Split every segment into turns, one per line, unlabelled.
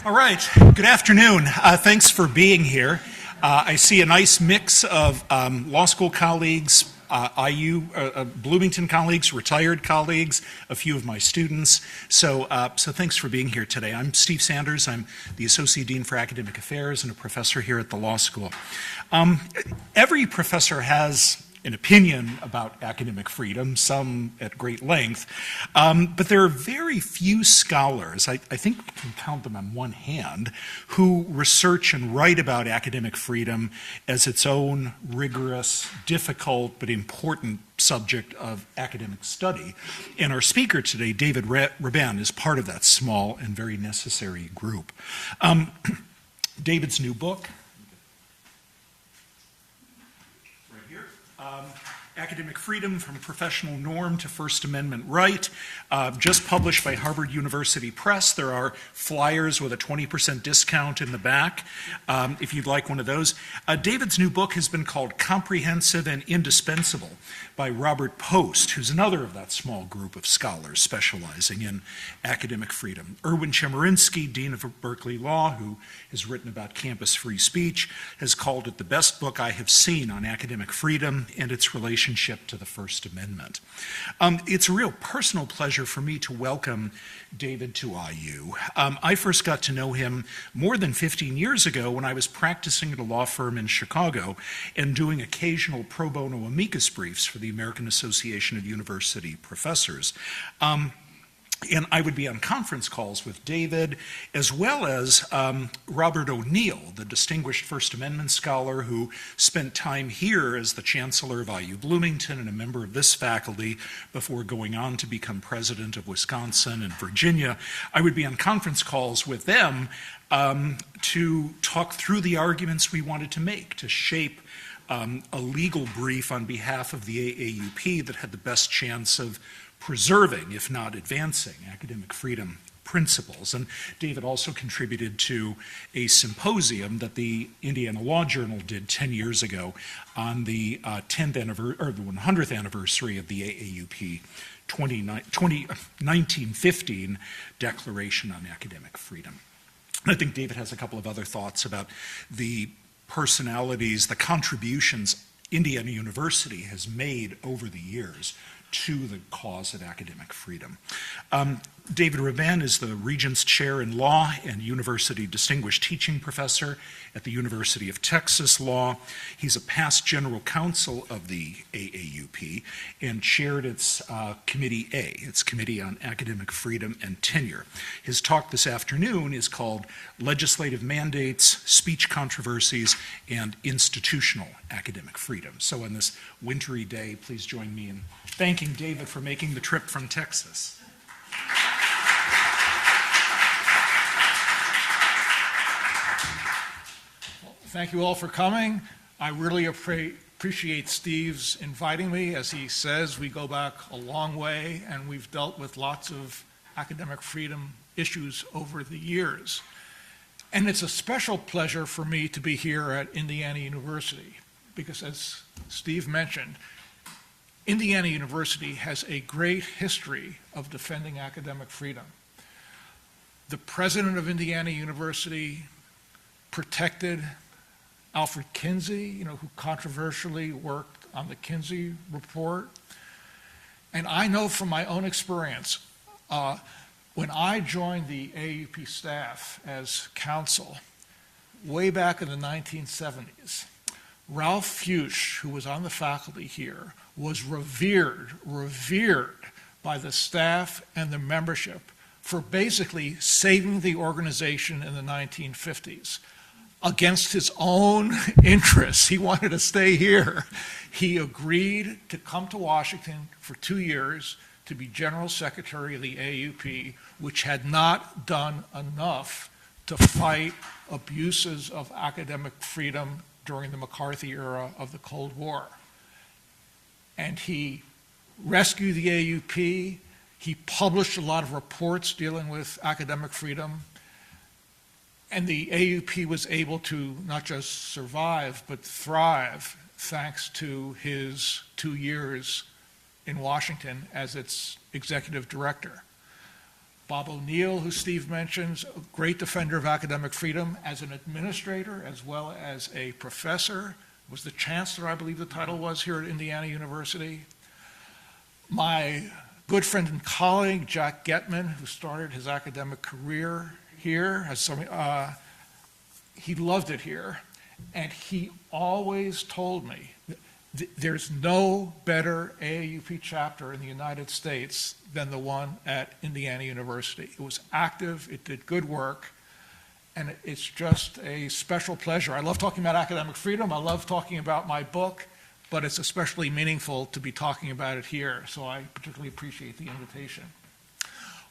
All right, good afternoon. Thanks for being here. I see a nice mix of law school colleagues, Bloomington colleagues, retired colleagues, a few of my students. So thanks for being here today. I'm Steve Sanders. I'm the Associate Dean for Academic Affairs and a professor here at the law school. Every professor has an opinion about academic freedom, some at great length, but there are very few scholars, I think you can count them on one hand, who research and write about academic freedom as its own rigorous, difficult, but important subject of academic study. And our speaker today, David Rabban, is part of that small and very necessary group. David's new book, Academic Freedom from Professional Norm to First Amendment Right, just published by Harvard University Press. There are flyers with a 20% discount in the back if you'd like one of those. David's new book has been called Comprehensive and Indispensable by Robert Post, who's another of that small group of scholars specializing in academic freedom. Erwin Chemerinsky, Dean of Berkeley Law, who has written about campus free speech, has called it the best book I have seen on academic freedom and its relationship to the First Amendment. It's a real personal pleasure for me to welcome David to IU. I first got to know him more than 15 years ago when I was practicing at a law firm in Chicago and doing occasional pro bono amicus briefs for the American Association of University Professors. And I would be on conference calls with David, as well as Robert O'Neill, the distinguished First Amendment scholar who spent time here as the Chancellor of IU Bloomington and a member of this faculty before going on to become president of Wisconsin and Virginia. I would be on conference calls with them to talk through the arguments we wanted to make, to shape a legal brief on behalf of the AAUP that had the best chance of preserving, if not advancing, academic freedom principles. And David also contributed to a symposium that the Indiana Law Journal did 10 years ago on the 100th anniversary of the AAUP 1915 Declaration on Academic Freedom. I think David has a couple of other thoughts about the personalities, the contributions Indiana University has made over the years to the cause of academic freedom. David Rabban is the Regents Chair in Law and University Distinguished Teaching Professor at the University of Texas Law. He's a past General Counsel of the AAUP and chaired its Committee A, its Committee on Academic Freedom and Tenure. His talk this afternoon is called Legislative Mandates, Speech Controversies, and Institutional Academic Freedom. So on this wintry day, please join me in thanking David for making the trip from Texas.
Thank you all for coming. I really appreciate Steve's inviting me. As he says, we go back a long way and we've dealt with lots of academic freedom issues over the years. And it's a special pleasure for me to be here at Indiana University because, as Steve mentioned, Indiana University has a great history of defending academic freedom. The president of Indiana University protected Alfred Kinsey, who controversially worked on the Kinsey report. And I know from my own experience, when I joined the AAUP staff as counsel, way back in the 1970s, Ralph Fuchs, who was on the faculty here, was revered by the staff and the membership for basically saving the organization in the 1950s. Against his own interests, he wanted to stay here. He agreed to come to Washington for 2 years to be General Secretary of the AAUP, which had not done enough to fight abuses of academic freedom during the McCarthy era of the Cold War. And he rescued the AAUP. He published a lot of reports dealing with academic freedom. And the AAUP was able to not just survive, but thrive thanks to his 2 years in Washington as its executive director. Bob O'Neill, who Steve mentions, a great defender of academic freedom as an administrator as well as a professor, was the chancellor, I believe the title was, here at Indiana University. My good friend and colleague, Jack Getman, who started his academic career here, he loved it here, and he always told me there's no better AAUP chapter in the United States than the one at Indiana University. It was active, it did good work, and it's just a special pleasure. I love talking about academic freedom, I love talking about my book, but it's especially meaningful to be talking about it here, so I particularly appreciate the invitation.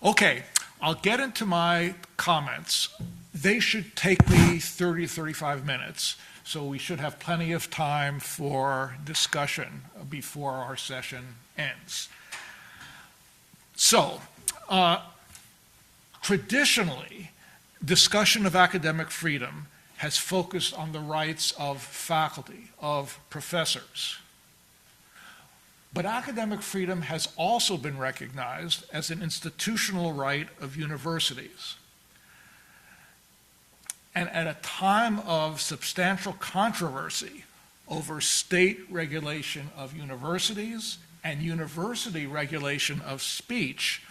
Okay, I'll get into my comments. They should take me 30 to 35 minutes, so we should have plenty of time for discussion before our session ends. So, traditionally, discussion of academic freedom has focused on the rights of faculty, of professors. But academic freedom has also been recognized as an institutional right of universities. And at a time of substantial controversy over state regulation of universities and university regulation of speech,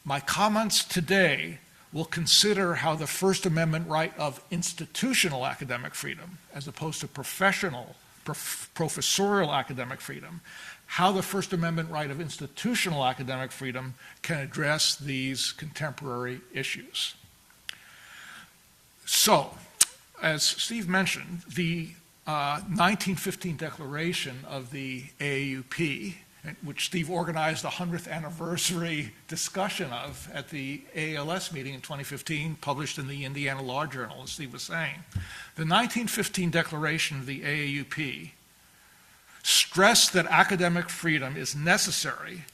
my comments today will consider how the First Amendment right of institutional academic freedom, as opposed to professorial academic freedom, how the First Amendment right of institutional academic freedom can address these contemporary issues. So, as Steve mentioned, the 1915 declaration of the AAUP, which Steve organized the 100th anniversary discussion of at the AALS meeting in 2015, published in the Indiana Law Journal, as Steve was saying. The 1915 declaration of the AAUP stressed that academic freedom is necessary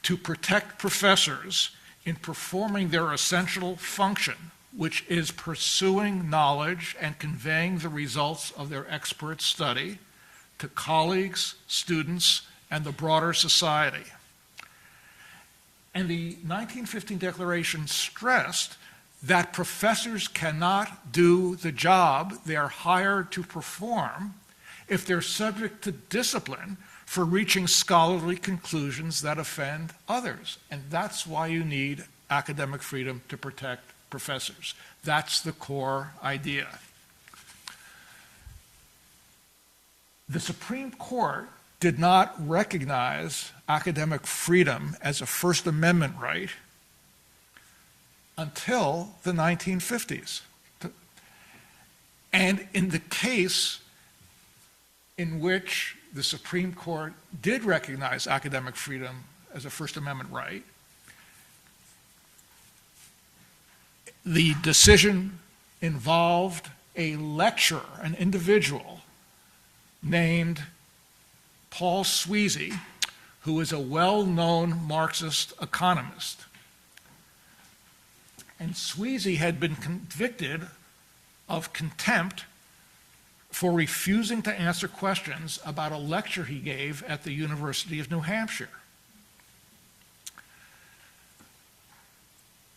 to protect professors in performing their essential function, which is pursuing knowledge and conveying the results of their expert study to colleagues, students, and the broader society. And the 1915 declaration stressed that professors cannot do the job they are hired to perform if they're subject to discipline for reaching scholarly conclusions that offend others. And that's why you need academic freedom to protect professors. That's the core idea. The Supreme Court did not recognize academic freedom as a First Amendment right until the 1950s. And in the case in which the Supreme Court did recognize academic freedom as a First Amendment right, the decision involved a lecturer, an individual named Paul Sweezy, who is a well-known Marxist economist. And Sweezy had been convicted of contempt for refusing to answer questions about a lecture he gave at the University of New Hampshire.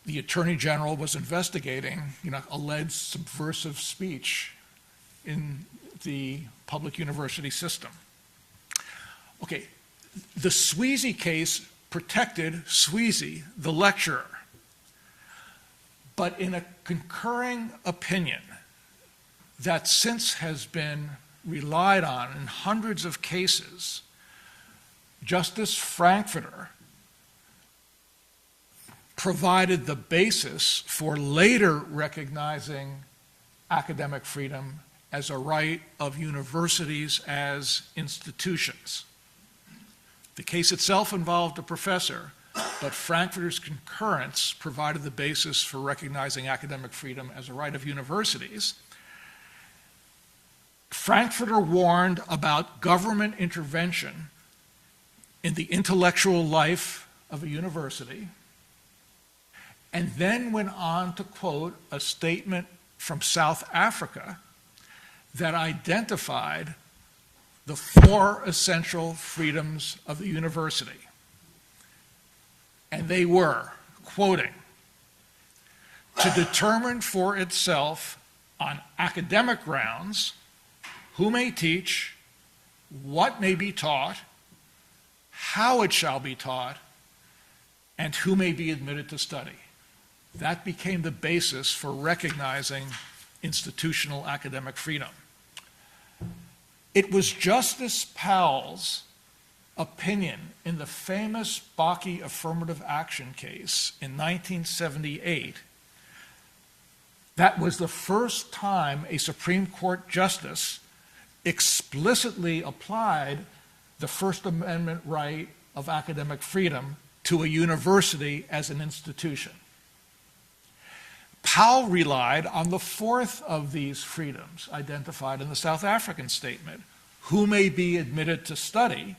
The Attorney General was investigating, alleged subversive speech in the public university system. Okay, the Sweezy case protected Sweezy, the lecturer. But in a concurring opinion that since has been relied on in hundreds of cases, Justice Frankfurter provided the basis for later recognizing academic freedom as a right of universities as institutions. The case itself involved a professor, but Frankfurter's concurrence provided the basis for recognizing academic freedom as a right of universities. Frankfurter warned about government intervention in the intellectual life of a university, and then went on to quote a statement from South Africa that identified the 4 essential freedoms of the university. And they were, quoting, to determine for itself on academic grounds who may teach, what may be taught, how it shall be taught, and who may be admitted to study. That became the basis for recognizing institutional academic freedom. It was Justice Powell's opinion in the famous Bakke affirmative action case in 1978 that was the first time a Supreme Court justice explicitly applied the First Amendment right of academic freedom to a university as an institution. Powell relied on the fourth of these freedoms identified in the South African statement, who may be admitted to study,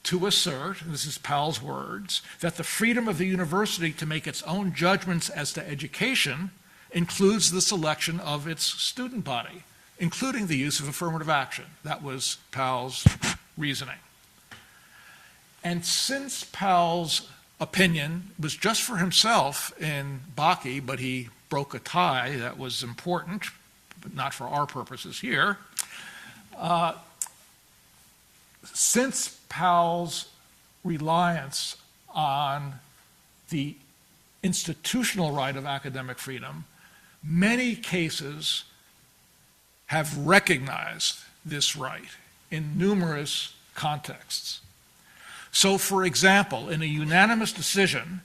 to assert, this is Powell's words, that the freedom of the university to make its own judgments as to education includes the selection of its student body, including the use of affirmative action. That was Powell's reasoning. And since Powell's opinion was just for himself in Bakke, but he broke a tie that was important, but not for our purposes here, since Powell's reliance on the institutional right of academic freedom, many cases have recognized this right in numerous contexts. So, for example, in a unanimous decision,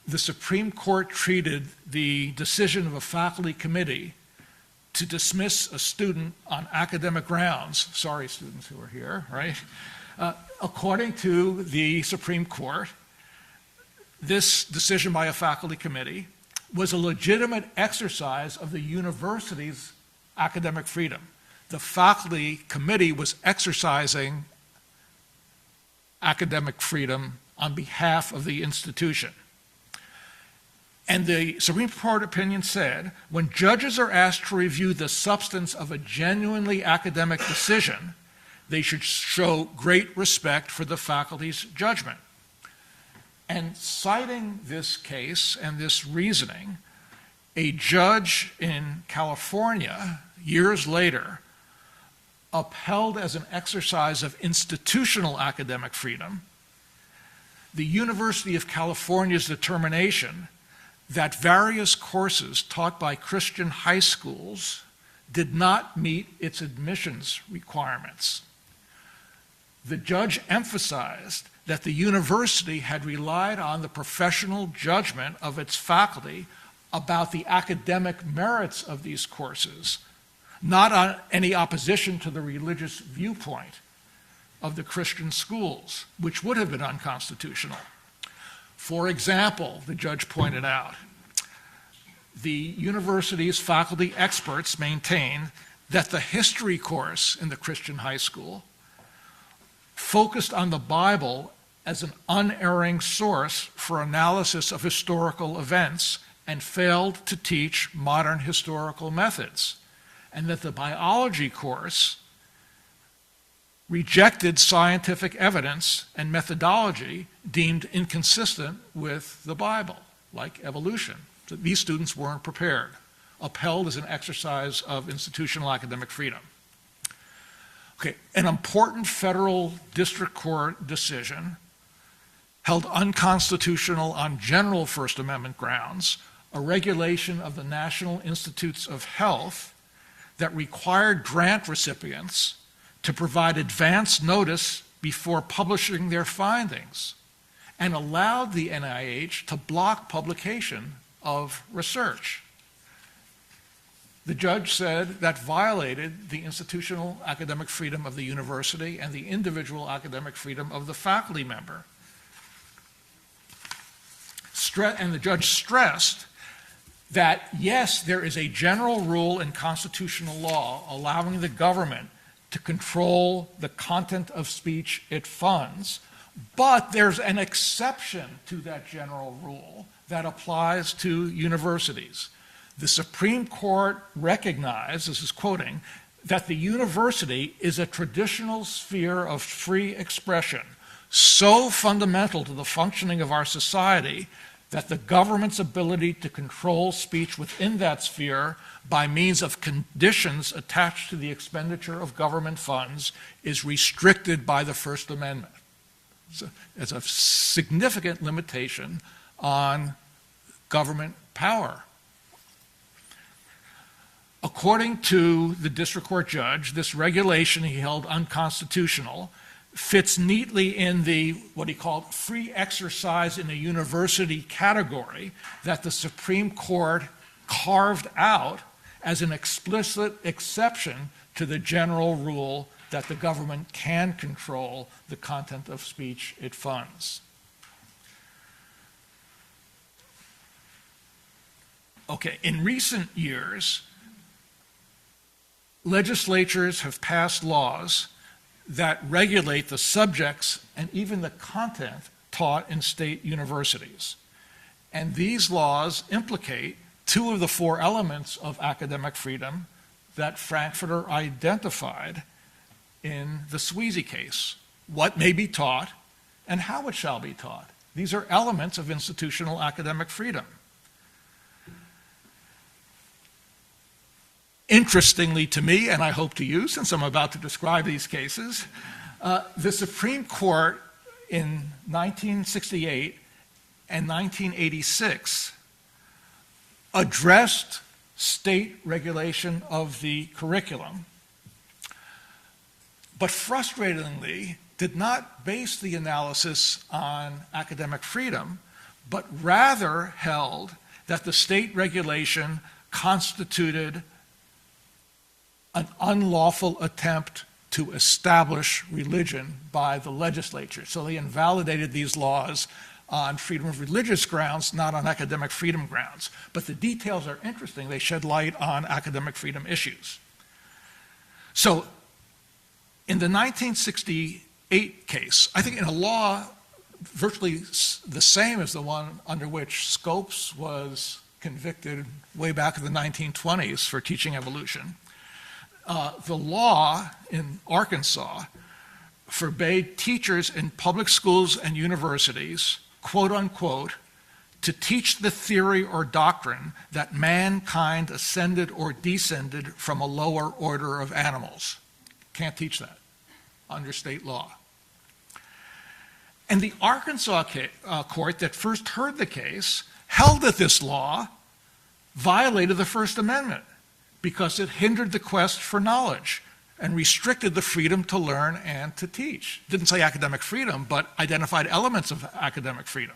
the Supreme Court treated the decision of a faculty committee to dismiss a student on academic grounds, sorry students who are here, right? According to the Supreme Court, this decision by a faculty committee was a legitimate exercise of the university's academic freedom. The faculty committee was exercising academic freedom on behalf of the institution. And the Supreme Court opinion said, when judges are asked to review the substance of a genuinely academic decision, they should show great respect for the faculty's judgment. And citing this case and this reasoning, a judge in California, years later, upheld as an exercise of institutional academic freedom the University of California's determination that various courses taught by Christian high schools did not meet its admissions requirements. The judge emphasized that the university had relied on the professional judgment of its faculty about the academic merits of these courses, not on any opposition to the religious viewpoint of the Christian schools, which would have been unconstitutional. For example, the judge pointed out, the university's faculty experts maintained that the history course in the Christian high school focused on the Bible as an unerring source for analysis of historical events and failed to teach modern historical methods, and that the biology course rejected scientific evidence and methodology deemed inconsistent with the Bible, like evolution. So these students weren't prepared, upheld as an exercise of institutional academic freedom. Okay, an important federal district court decision held unconstitutional on general First Amendment grounds a regulation of the National Institutes of Health that required grant recipients to provide advance notice before publishing their findings and allowed the NIH to block publication of research. The judge said that violated the institutional academic freedom of the university and the individual academic freedom of the faculty member. And the judge stressed that, yes, there is a general rule in constitutional law allowing the government to control the content of speech it funds, but there's an exception to that general rule that applies to universities. The Supreme Court recognized, this is quoting, that the university is a traditional sphere of free expression, so fundamental to the functioning of our society that the government's ability to control speech within that sphere by means of conditions attached to the expenditure of government funds is restricted by the First Amendment. So it's a significant limitation on government power. According to the district court judge, this regulation he held unconstitutional fits neatly in the, what he called, free exercise in a university category that the Supreme Court carved out as an explicit exception to the general rule that the government can control the content of speech it funds. Okay, in recent years, legislatures have passed laws that regulate the subjects and even the content taught in state universities. And these laws implicate two of the four elements of academic freedom that Frankfurter identified in the Sweezy case: what may be taught and how it shall be taught. These are elements of institutional academic freedom. Interestingly to me, and I hope to you, since I'm about to describe these cases, the Supreme Court in 1968 and 1986 addressed state regulation of the curriculum, but frustratingly did not base the analysis on academic freedom, but rather held that the state regulation constituted an unlawful attempt to establish religion by the legislature. So they invalidated these laws on freedom of religious grounds, not on academic freedom grounds. But the details are interesting. They shed light on academic freedom issues. So in the 1968 case, I think in a law virtually the same as the one under which Scopes was convicted way back in the 1920s for teaching evolution, the law in Arkansas forbade teachers in public schools and universities, quote unquote, to teach the theory or doctrine that mankind ascended or descended from a lower order of animals. Can't teach that under state law. And the Arkansas court that first heard the case held that this law violated the First Amendment because it hindered the quest for knowledge and restricted the freedom to learn and to teach. Didn't say academic freedom, but identified elements of academic freedom.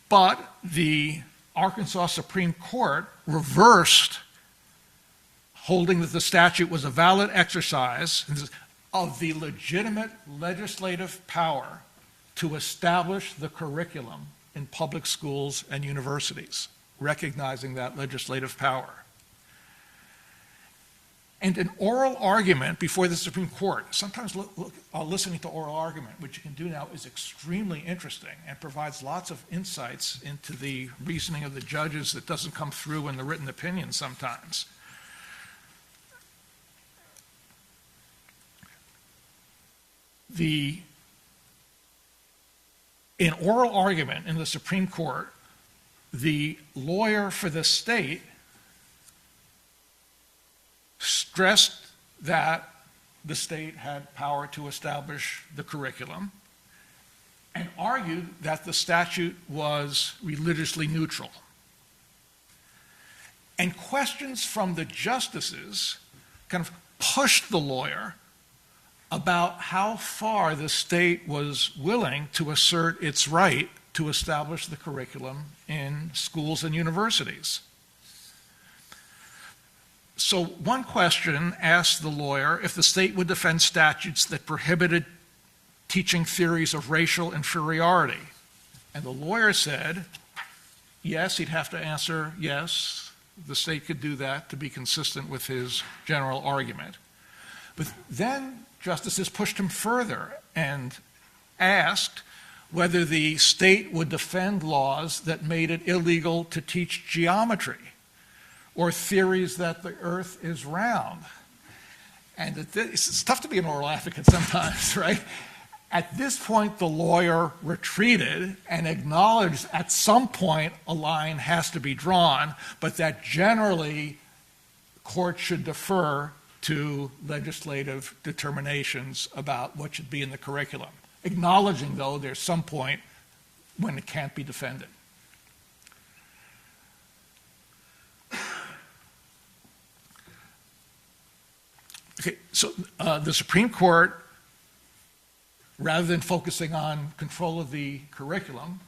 But the Arkansas Supreme Court reversed, holding that the statute was a valid exercise of the legitimate legislative power to establish the curriculum in public schools and universities, recognizing that legislative power. And an oral argument before the Supreme Court, sometimes listening to oral argument, which you can do now, is extremely interesting and provides lots of insights into the reasoning of the judges that doesn't come through in the written opinion sometimes. In oral argument in the Supreme Court, the lawyer for the state stressed that the state had power to establish the curriculum and argued that the statute was religiously neutral. And questions from the justices kind of pushed the lawyer about how far the state was willing to assert its right to establish the curriculum in schools and universities. So one question asked the lawyer if the state would defend statutes that prohibited teaching theories of racial inferiority. And the lawyer said, yes, he'd have to answer yes, the state could do that to be consistent with his general argument. But then justices pushed him further and asked whether the state would defend laws that made it illegal to teach geometry or theories that the earth is round. And it's tough to be an oral advocate sometimes, right? At this point, the lawyer retreated and acknowledged at some point a line has to be drawn, but that generally courts should defer to legislative determinations about what should be in the curriculum, acknowledging, though, there's some point when it can't be defended. Okay, so the Supreme Court, rather than focusing on control of the curriculum,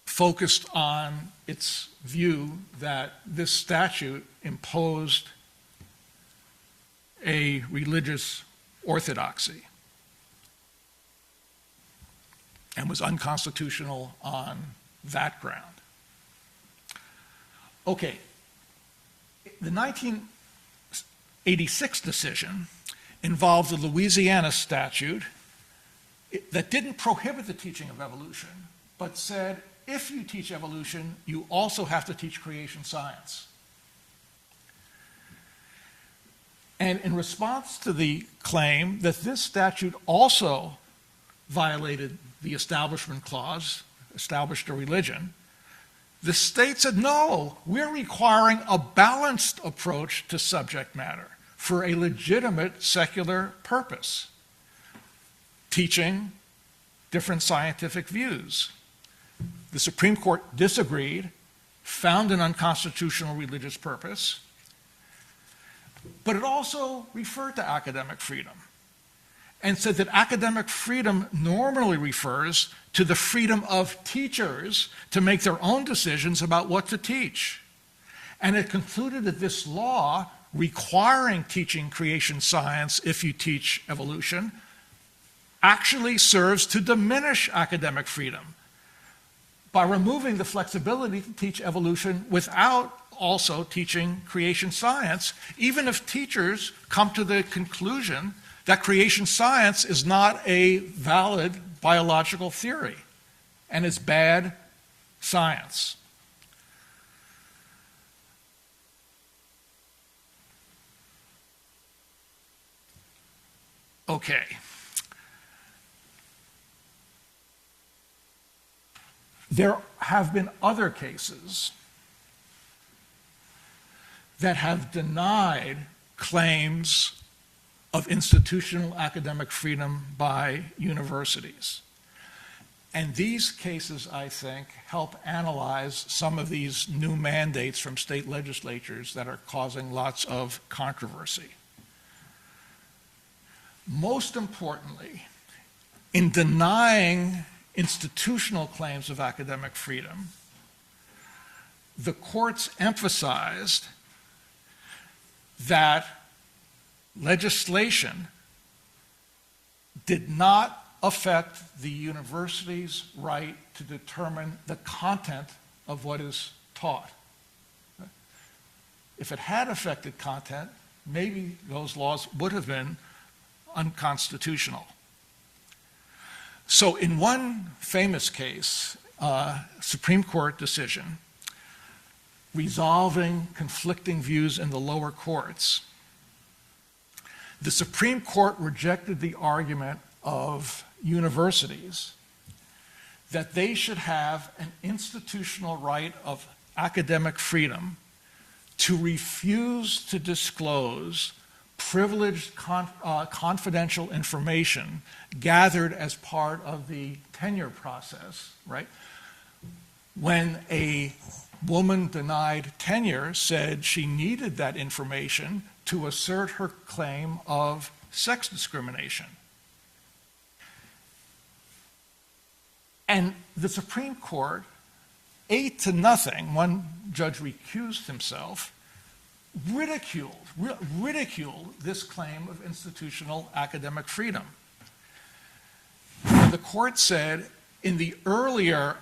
focused on its view that this statute imposed a religious orthodoxy and was unconstitutional on that ground. Okay, the 1986 decision involved a Louisiana statute that didn't prohibit the teaching of evolution, but said if you teach evolution, you also have to teach creation science. And in response to the claim that this statute also violated the Establishment Clause, established a religion, the state said, no, we're requiring a balanced approach to subject matter for a legitimate secular purpose, teaching different scientific views. The Supreme Court disagreed, found an unconstitutional religious purpose, but it also referred to academic freedom and said that academic freedom normally refers to the freedom of teachers to make their own decisions about what to teach. And it concluded that this law requiring teaching creation science if you teach evolution actually serves to diminish academic freedom by removing the flexibility to teach evolution without also teaching creation science, even if teachers come to the conclusion that creation science is not a valid biological theory and is bad science. Okay. There have been other cases that have denied claims of institutional academic freedom by universities. And these cases, I think, help analyze some of these new mandates from state legislatures that are causing lots of controversy. Most importantly, in denying institutional claims of academic freedom, the courts emphasized that legislation did not affect the university's right to determine the content of what is taught. If it had affected content, maybe those laws would have been unconstitutional. So in one famous case, Supreme Court decision resolving conflicting views in the lower courts, the Supreme Court rejected the argument of universities that they should have an institutional right of academic freedom to refuse to disclose privileged confidential information gathered as part of the tenure process, right? When a woman denied tenure, said she needed that information to assert her claim of sex discrimination. And the Supreme Court, 8-0, one judge recused himself, ridiculed this claim of institutional academic freedom. And the court said in the earlier,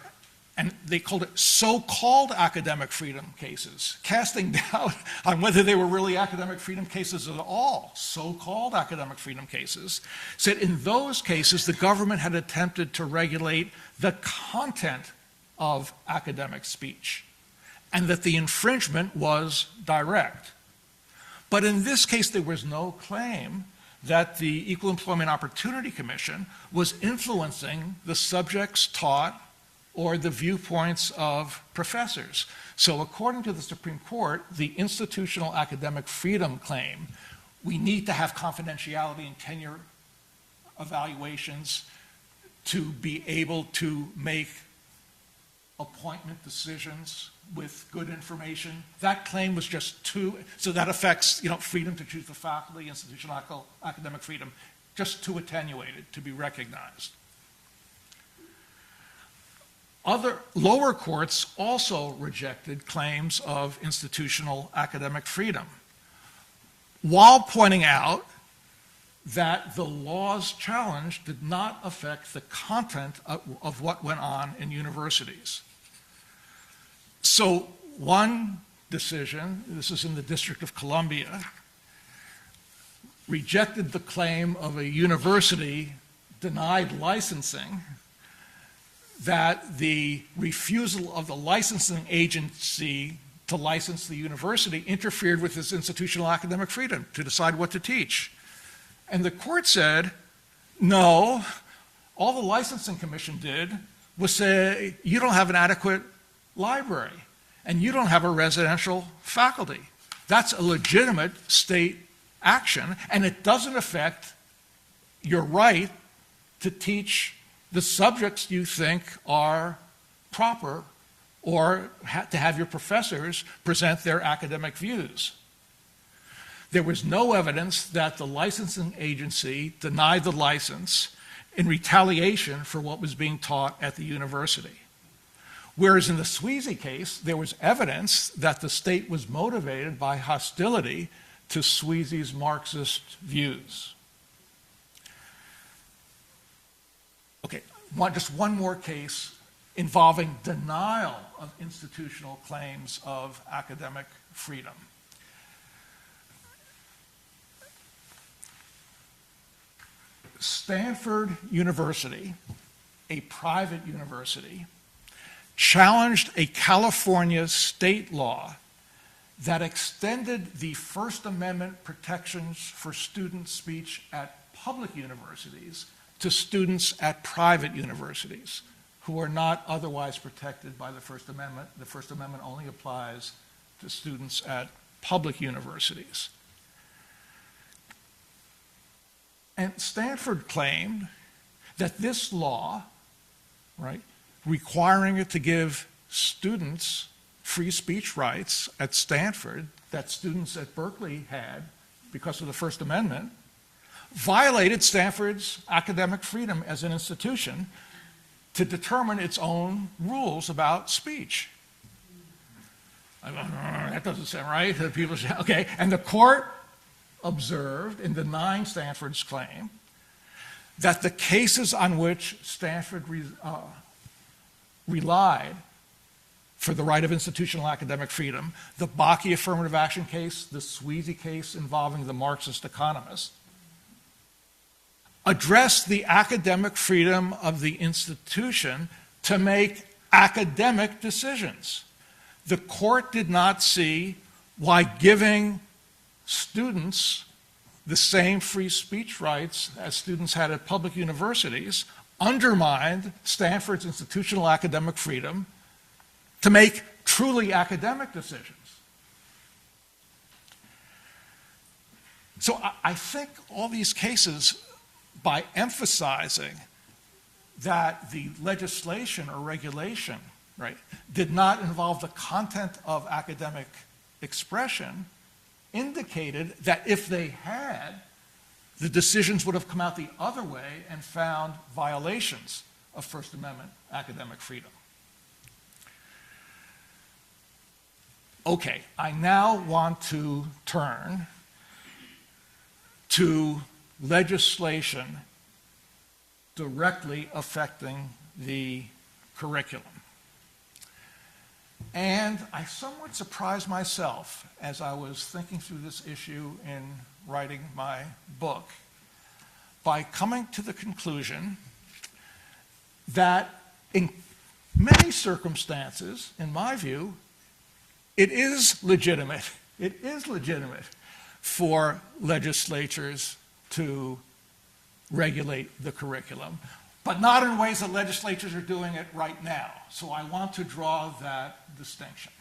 and they called it so-called academic freedom cases, casting doubt on whether they were really academic freedom cases at all, so-called academic freedom cases, said in those cases the government had attempted to regulate the content of academic speech and that the infringement was direct. But in this case, there was no claim that the Equal Employment Opportunity Commission was influencing the subjects taught or the viewpoints of professors. So according to the Supreme Court, the institutional academic freedom claim, we need to have confidentiality in tenure evaluations to be able to make appointment decisions with good information. That claim was just so that affects, freedom to choose the faculty, institutional academic freedom, just too attenuated to be recognized. Other lower courts also rejected claims of institutional academic freedom, while pointing out that the laws challenged did not affect the content of what went on in universities. So one decision, this is in the District of Columbia, rejected the claim of a university denied licensing that the refusal of the licensing agency to license the university interfered with its institutional academic freedom to decide what to teach. And the court said, no, all the licensing commission did was say, you don't have an adequate library and you don't have a residential faculty. That's a legitimate state action, and it doesn't affect your right to teach the subjects you think are proper or to have your professors present their academic views. There was no evidence that the licensing agency denied the license in retaliation for what was being taught at the university. Whereas in the Sweezy case, there was evidence that the state was motivated by hostility to Sweezy's Marxist views. Okay, just one more case involving denial of institutional claims of academic freedom. Stanford University, a private university, challenged a California state law that extended the First Amendment protections for student speech at public universities to students at private universities who are not otherwise protected by the First Amendment. The First Amendment only applies to students at public universities. And Stanford claimed that this law, right, requiring it to give students free speech rights at Stanford that students at Berkeley had because of the First Amendment, violated Stanford's academic freedom as an institution to determine its own rules about speech. That doesn't sound right. People say, okay, and the court observed in denying Stanford's claim that the cases on which Stanford relied for the right of institutional academic freedom, the Bakke affirmative action case, the Sweezy case involving the Marxist economist, addressed the academic freedom of the institution to make academic decisions. The court did not see why giving students the same free speech rights as students had at public universities undermined Stanford's institutional academic freedom to make truly academic decisions. So I think all these cases, by emphasizing that the legislation or regulation, right, did not involve the content of academic expression, indicated that if they had, the decisions would have come out the other way and found violations of First Amendment academic freedom. Okay, I now want to turn to legislation directly affecting the curriculum. And I somewhat surprised myself as I was thinking through this issue in writing my book by coming to the conclusion that in many circumstances, in my view, it is legitimate for legislatures to regulate the curriculum, but not in ways that legislatures are doing it right now. So I want to draw that distinction.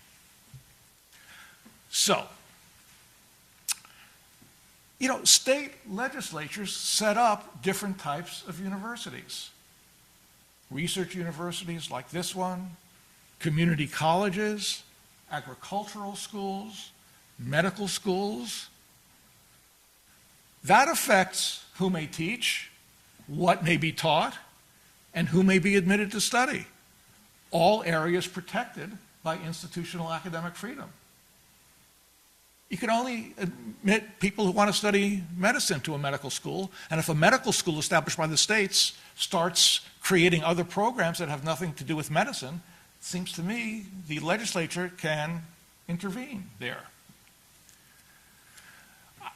So, state legislatures set up different types of universities. Research universities like this one, community colleges, agricultural schools, medical schools. That affects who may teach, what may be taught, and who may be admitted to study. All areas protected by institutional academic freedom. You can only admit people who want to study medicine to a medical school, and if a medical school established by the states starts creating other programs that have nothing to do with medicine, it seems to me the legislature can intervene there.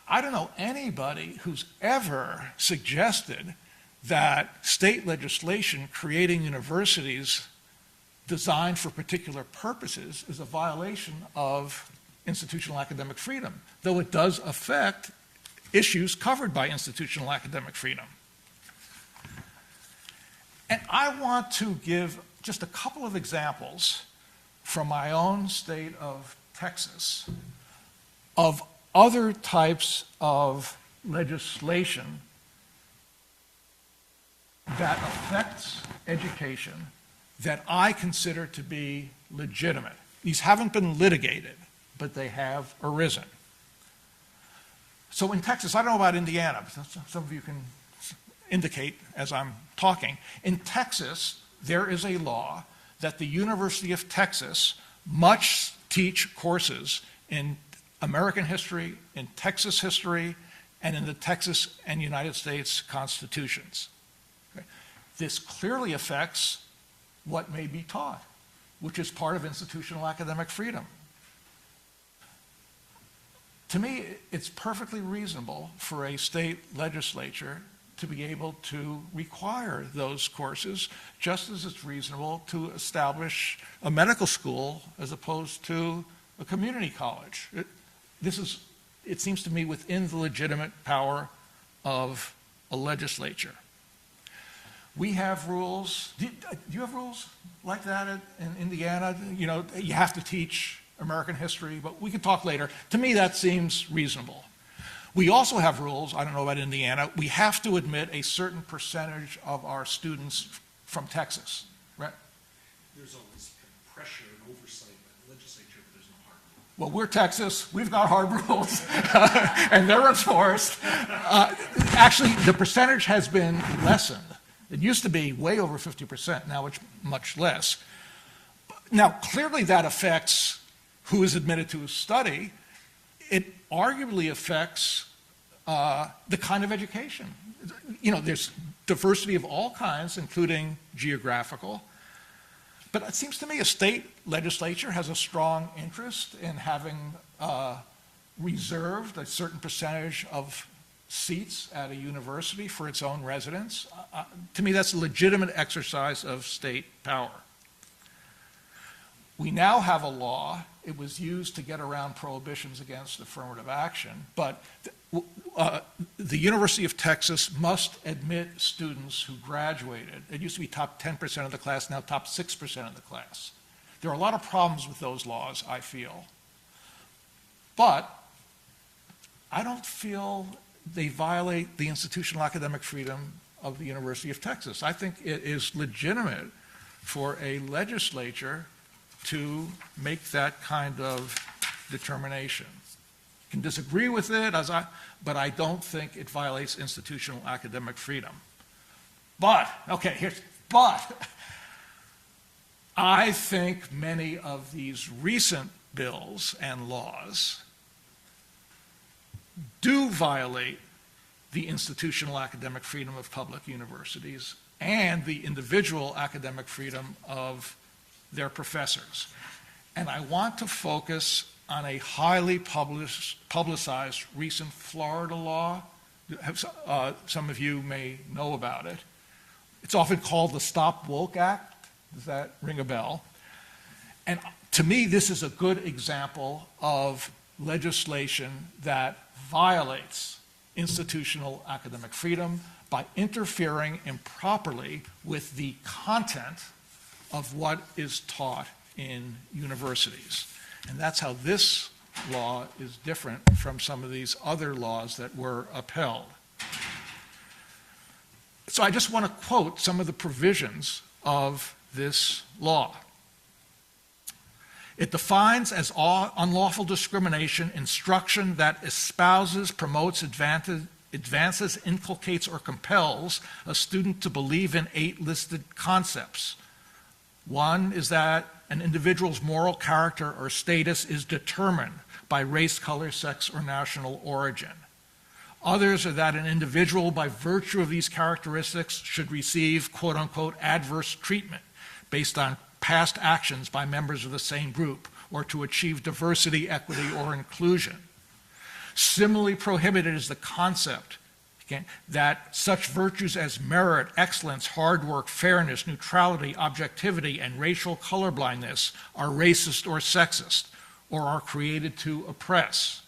I don't know anybody who's ever suggested that state legislation creating universities designed for particular purposes is a violation of institutional academic freedom, though it does affect issues covered by institutional academic freedom. And I want to give just a couple of examples from my own state of Texas of other types of legislation that affects education that I consider to be legitimate. These haven't been litigated, but they have arisen. So in Texas, I don't know about Indiana, but some of you can indicate as I'm talking. In Texas, there is a law that the University of Texas must teach courses in American history, in Texas history, and in the Texas and United States constitutions. Okay. This clearly affects what may be taught, which is part of institutional academic freedom. To me, it's perfectly reasonable for a state legislature to be able to require those courses, just as it's reasonable to establish a medical school as opposed to a community college. It seems to me within the legitimate power of a legislature. We have rules. Do you have rules like that in Indiana? You have to teach American history, but we can talk later. To me, that seems reasonable. We also have rules, I don't know about Indiana, we have to admit a certain percentage of our students from Texas, right?
There's always pressure and oversight by the legislature, but there's no hard rule.
Well, we're Texas, we've got hard rules, and they're enforced. Actually, the percentage has been lessened. It used to be way over 50%, now it's much less. Now, clearly that affects who is admitted to a study. It arguably affects the kind of education. There's diversity of all kinds, including geographical. But it seems to me a state legislature has a strong interest in having reserved a certain percentage of seats at a university for its own residents. To me, that's a legitimate exercise of state power. We now have a law. It was used to get around prohibitions against affirmative action, but the University of Texas must admit students who graduated. It used to be top 10% of the class, now top 6% of the class. There are a lot of problems with those laws, I feel. But I don't feel they violate the institutional academic freedom of the University of Texas. I think it is legitimate for a legislature to make that kind of determination. You can disagree with it, but I don't think it violates institutional academic freedom. But I think many of these recent bills and laws do violate the institutional academic freedom of public universities and the individual academic freedom of their professors. And I want to focus on a highly publicized recent Florida law. Some of you may know about it. It's often called the Stop Woke Act. Does that ring a bell? And to me, this is a good example of legislation that violates institutional academic freedom by interfering improperly with the content of what is taught in universities. And that's how this law is different from some of these other laws that were upheld. So I just want to quote some of the provisions of this law. It defines as unlawful discrimination instruction that espouses, promotes, advances, inculcates, or compels a student to believe in 8 listed concepts. One is that an individual's moral character or status is determined by race, color, sex, or national origin. Others are that an individual, by virtue of these characteristics, should receive, quote unquote, adverse treatment based on past actions by members of the same group, or to achieve diversity, equity, or inclusion. Similarly prohibited is the concept that such virtues as merit, excellence, hard work, fairness, neutrality, objectivity, and racial colorblindness are racist or sexist, or are created to oppress.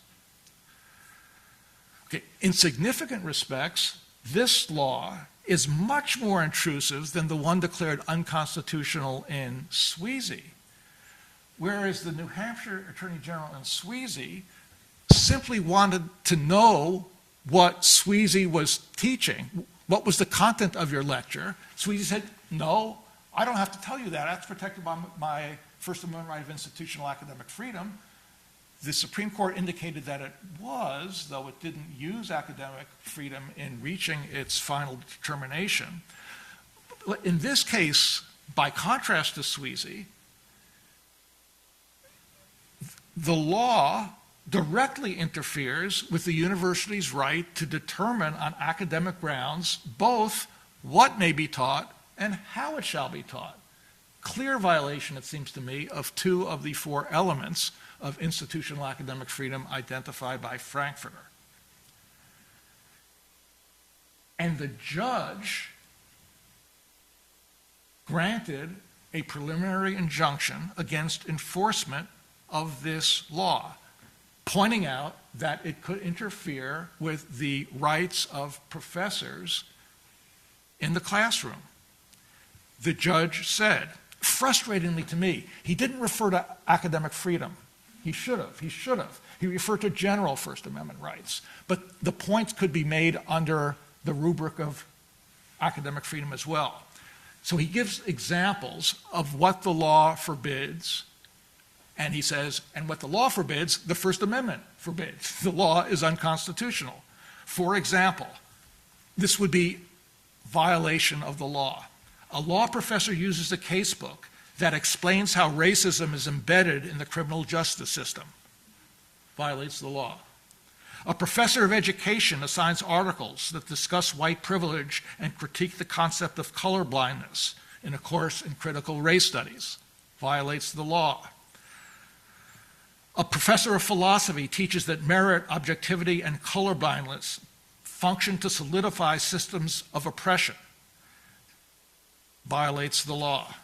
In significant respects, this law is much more intrusive than the one declared unconstitutional in Sweezy, whereas the New Hampshire Attorney General in Sweezy simply wanted to know what Sweezy was teaching. What was the content of your lecture? Sweezy said, no, I don't have to tell you that. That's protected by my First Amendment right of institutional academic freedom. The Supreme Court indicated that it was, though it didn't use academic freedom in reaching its final determination. In this case, by contrast to Sweezy, the law directly interferes with the university's right to determine on academic grounds both what may be taught and how it shall be taught. Clear violation, it seems to me, of 2 of the 4 elements of institutional academic freedom identified by Frankfurter. And the judge granted a preliminary injunction against enforcement of this law, pointing out that it could interfere with the rights of professors in the classroom. The judge said, frustratingly to me, he didn't refer to academic freedom. He should have. He referred to general First Amendment rights. But the points could be made under the rubric of academic freedom as well. So he gives examples of what the law forbids, and he says, and what the law forbids, the First Amendment forbids. The law is unconstitutional. For example, this would be violation of the law. A law professor uses a casebook that explains how racism is embedded in the criminal justice system. Violates the law. A professor of education assigns articles that discuss white privilege and critique the concept of colorblindness in a course in critical race studies. Violates the law. A professor of philosophy teaches that merit, objectivity, and colorblindness function to solidify systems of oppression. Violates the law.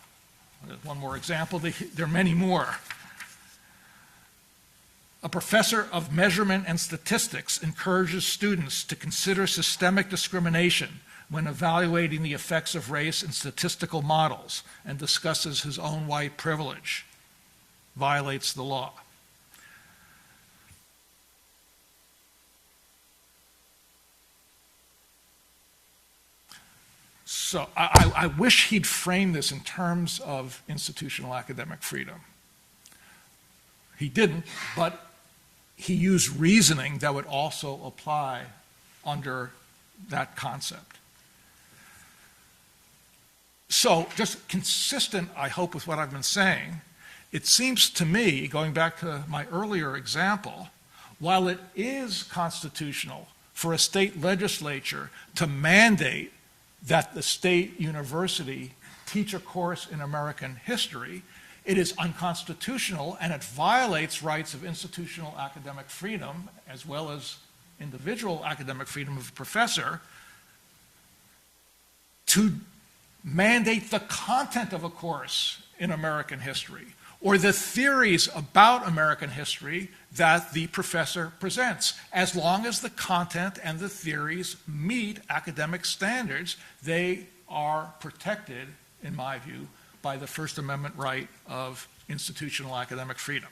One more example, there are many more. A professor of measurement and statistics encourages students to consider systemic discrimination when evaluating the effects of race in statistical models and discusses his own white privilege. Violates the law. So I wish he'd frame this in terms of institutional academic freedom. He didn't, but he used reasoning that would also apply under that concept. So just consistent, I hope, with what I've been saying, it seems to me, going back to my earlier example, while it is constitutional for a state legislature to mandate that the state university teach a course in American history, it is unconstitutional and it violates rights of institutional academic freedom as well as individual academic freedom of a professor to mandate the content of a course in American history or the theories about American history that the professor presents. As long as the content and the theories meet academic standards, they are protected, in my view, by the First Amendment right of institutional academic freedom.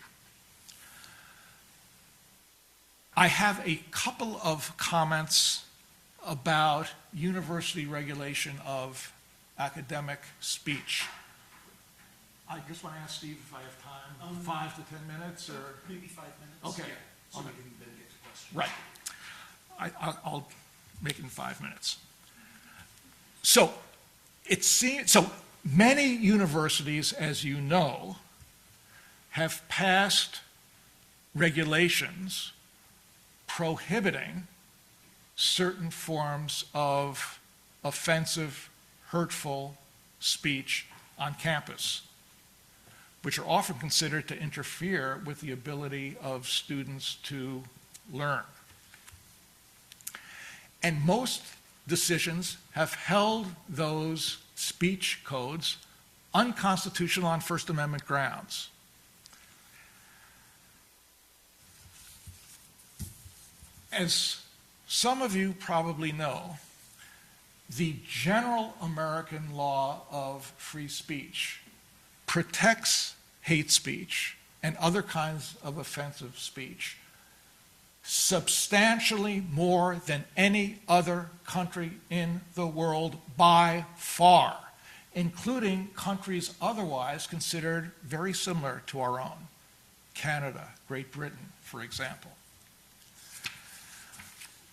I have a couple of comments about university regulation of academic speech. I just want to ask Steve if I have time, 5 to 10 minutes, or
maybe 5 minutes.
Okay.
Yeah, so we can then get to questions.
Right. I'll make it in 5 minutes. So many universities, as you know, have passed regulations prohibiting certain forms of offensive, hurtful speech on campus, which are often considered to interfere with the ability of students to learn. And most decisions have held those speech codes unconstitutional on First Amendment grounds. As some of you probably know, the general American law of free speech protects hate speech and other kinds of offensive speech substantially more than any other country in the world by far, including countries otherwise considered very similar to our own, Canada, Great Britain, for example.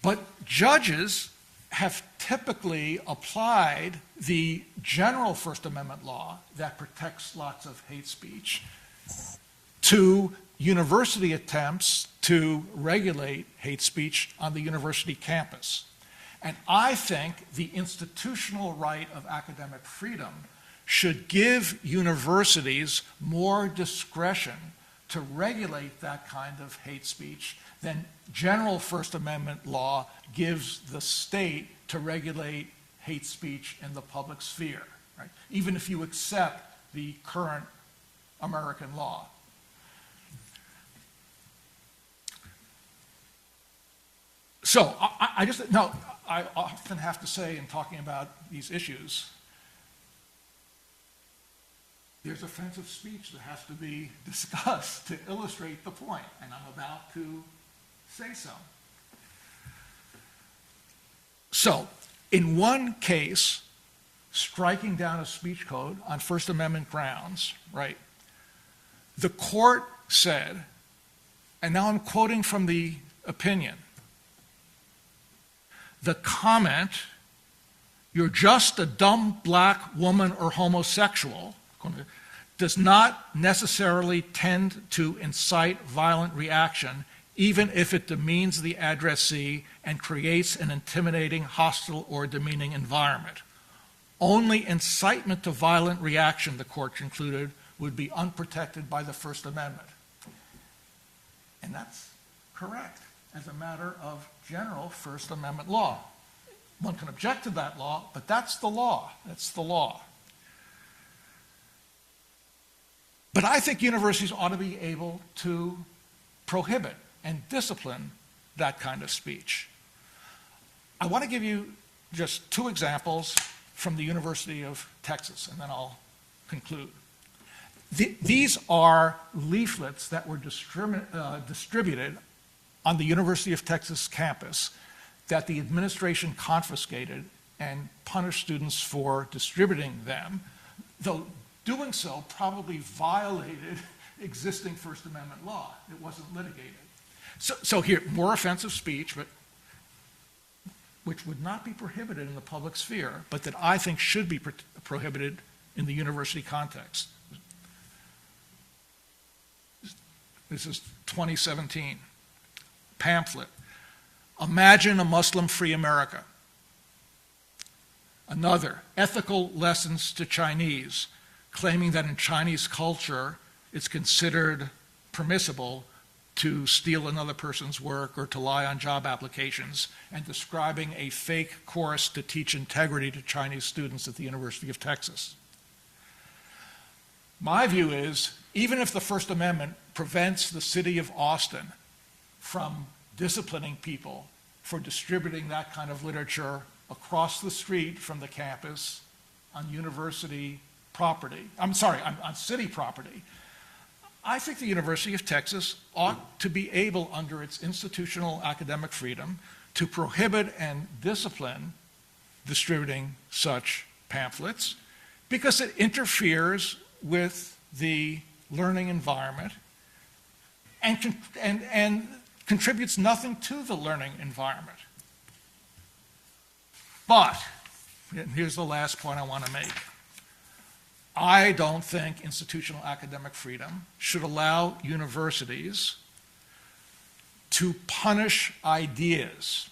But judges have typically applied the general First Amendment law that protects lots of hate speech to university attempts to regulate hate speech on the university campus. And I think the institutional right of academic freedom should give universities more discretion to regulate that kind of hate speech than general First Amendment law gives the state to regulate hate speech in the public sphere, right? Even if you accept the current American law. So I often have to say in talking about these issues, there's offensive speech that has to be discussed to illustrate the point, and I'm about to say so. So, in one case, striking down a speech code on First Amendment grounds, right, the court said, and now I'm quoting from the opinion, the comment, "You're just a dumb black woman or homosexual," does not necessarily tend to incite violent reaction, even if it demeans the addressee and creates an intimidating, hostile, or demeaning environment. Only incitement to violent reaction, the court concluded, would be unprotected by the First Amendment. And that's correct as a matter of general First Amendment law. One can object to that law, but that's the law. That's the law. But I think universities ought to be able to prohibit and discipline that kind of speech. I want to give you just 2 examples from the University of Texas, and then I'll conclude. These are leaflets that were distributed on the University of Texas campus that the administration confiscated and punished students for distributing them, though doing so probably violated existing First Amendment law. It wasn't litigated. So here, more offensive speech, but which would not be prohibited in the public sphere, but that I think should be prohibited in the university context. This is 2017. Pamphlet. Imagine a Muslim-free America. Another, ethical lessons to Chinese, claiming that in Chinese culture it's considered permissible to steal another person's work or to lie on job applications, and describing a fake course to teach integrity to Chinese students at the University of Texas. My view is even if the First Amendment prevents the city of Austin from disciplining people for distributing that kind of literature across the street from the campus on university property, on city property, I think the University of Texas ought to be able, under its institutional academic freedom, to prohibit and discipline distributing such pamphlets because it interferes with the learning environment and contributes nothing to the learning environment. But, and here's the last point I want to make, I don't think institutional academic freedom should allow universities to punish ideas,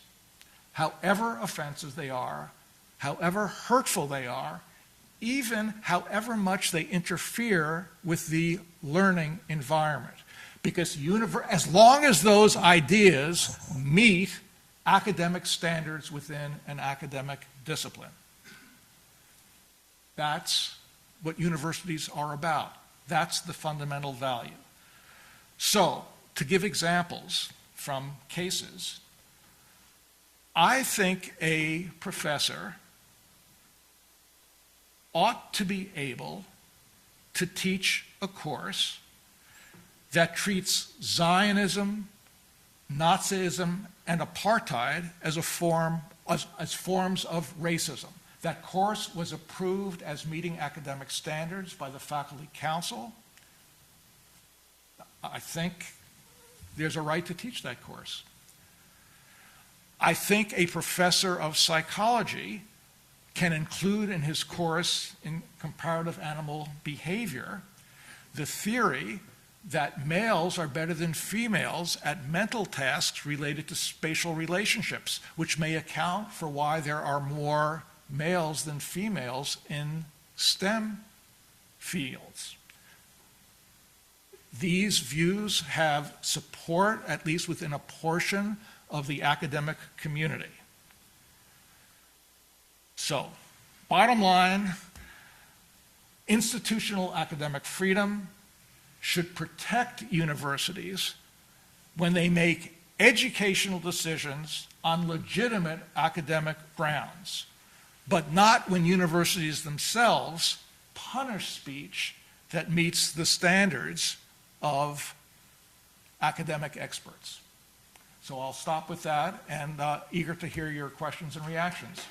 however offensive they are, however hurtful they are, even however much they interfere with the learning environment. Because as long as those ideas meet academic standards within an academic discipline, that's what universities are about. That's the fundamental value. So, to give examples from cases, I think a professor ought to be able to teach a course that treats Zionism, Nazism, and apartheid as forms of racism. That course was approved as meeting academic standards by the faculty council. I think there's a right to teach that course. I think a professor of psychology can include in his course in comparative animal behavior the theory that males are better than females at mental tasks related to spatial relationships, which may account for why there are more males than females in STEM fields. These views have support, at least within a portion of the academic community. So, bottom line, institutional academic freedom should protect universities when they make educational decisions on legitimate academic grounds, but not when universities themselves punish speech that meets the standards of academic experts. So I'll stop with that and eager to hear your questions and reactions.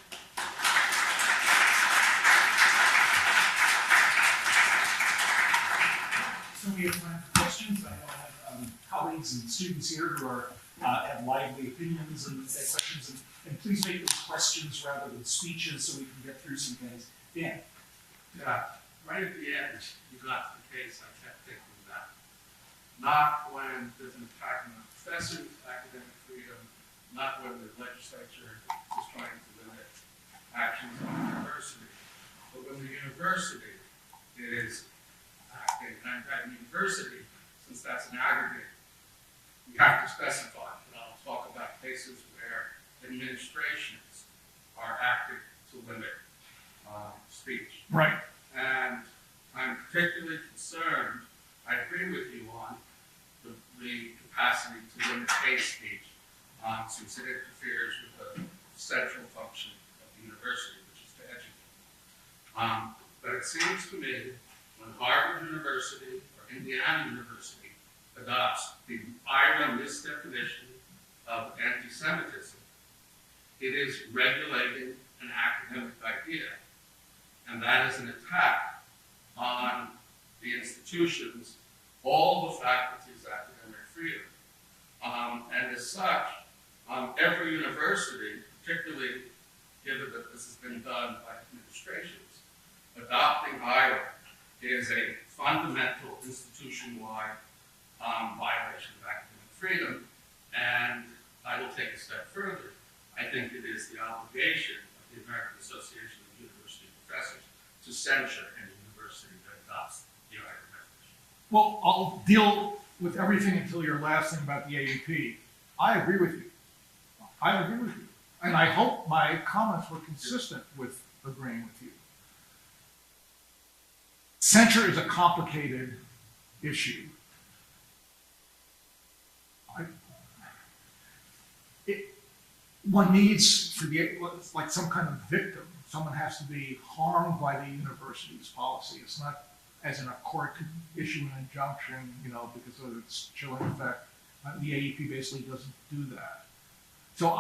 So we have time for questions. I know I have colleagues and students here who are have lively opinions and questions. And please make those questions rather than speeches so we can get through some things. Dan?
Yeah, right at the end, you got the case I kept thinking about. Not when there's an attack on the professor's academic freedom, not when the legislature is trying to limit actions on the university, but when the university is acting on university, since that's an aggregate, we have to specify, and I'll talk about cases where administrations are acting to limit speech.
Right.
And I'm particularly concerned, I agree with you on the capacity to limit hate speech, since it interferes with the central function of the university, which is to educate. But it seems to me when Harvard University or Indiana University adopts the Ira misdefinition of anti-Semitism, it is regulating an academic idea, and that is an attack on the institutions, all the faculty's academic freedom. And as such, every university, particularly given that this has been done by administrations, adopting Ira is a fundamental institution-wide violation of academic freedom. And I will take a step further. I think it is the obligation of the American Association of University Professors to censure any university that adopts the Ira message.
Well, I'll deal with everything until your last thing about the AUP. I agree with you. I agree with you. And I hope my comments were consistent with agreeing with you. Censure is a complicated issue. One needs to be, it's like some kind of victim. Someone has to be harmed by the university's policy. It's not as in a court could issue an injunction, because of its chilling effect. The AEP basically doesn't do that. So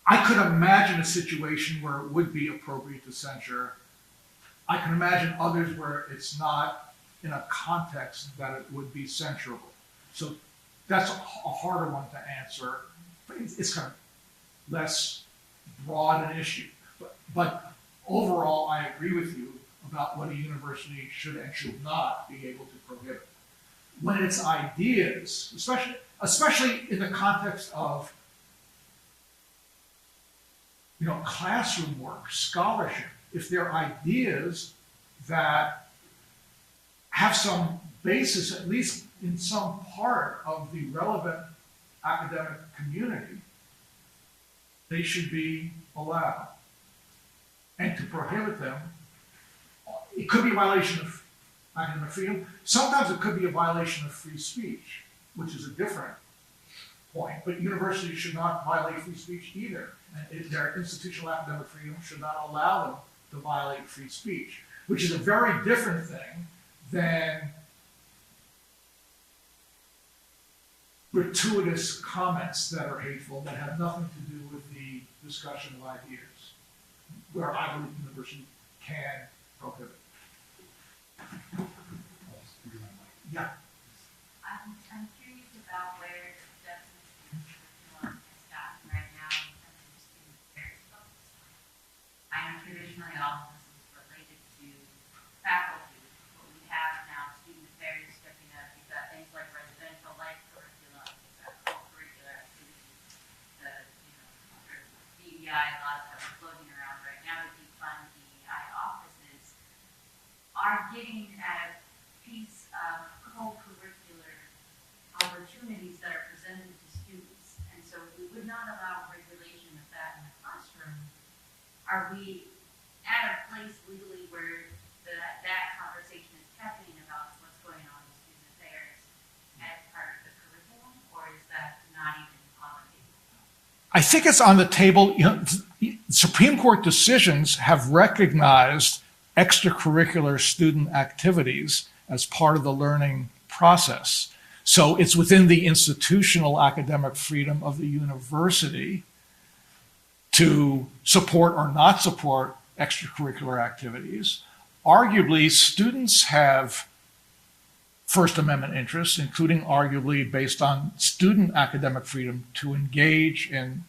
I could imagine a situation where it would be appropriate to censure. I can imagine others where it's not in a context that it would be censurable. So that's a harder one to answer. It's kind of less broad an issue. But overall, I agree with you about what a university should and should not be able to prohibit. When it's ideas, especially in the context of classroom work, scholarship, if they're ideas that have some basis, at least in some part of the relevant academic community, they should be allowed. And to prohibit them, it could be a violation of academic freedom. Sometimes it could be a violation of free speech, which is a different point. But universities should not violate free speech either. And their institutional academic freedom should not allow them to violate free speech, which is a very different thing than gratuitous comments that are hateful, that have nothing to do with the discussion of ideas, where I believe the university can prohibit. Yeah.
I'm curious about where Justin's curriculum has gotten right now in terms of student affairs focus. I know traditionally all of this is related to faculty, but we have now student affairs stepping up. You've got things like residential life curriculum, you've got co-curricular activities, the DEI, a lot of stuff floating around right now to defund DEI offices, are getting at a piece of co-curricular opportunities that are presented to students. And so if we would not allow regulation of that in the classroom, are we at a place legally where that conversation is happening about what's going on in student affairs as part of the curriculum, or is that not even on the table?
I think it's on the table. Supreme Court decisions have recognized extracurricular student activities as part of the learning process. So it's within the institutional academic freedom of the university to support or not support extracurricular activities. Arguably, students have First Amendment interests, including arguably based on student academic freedom to engage in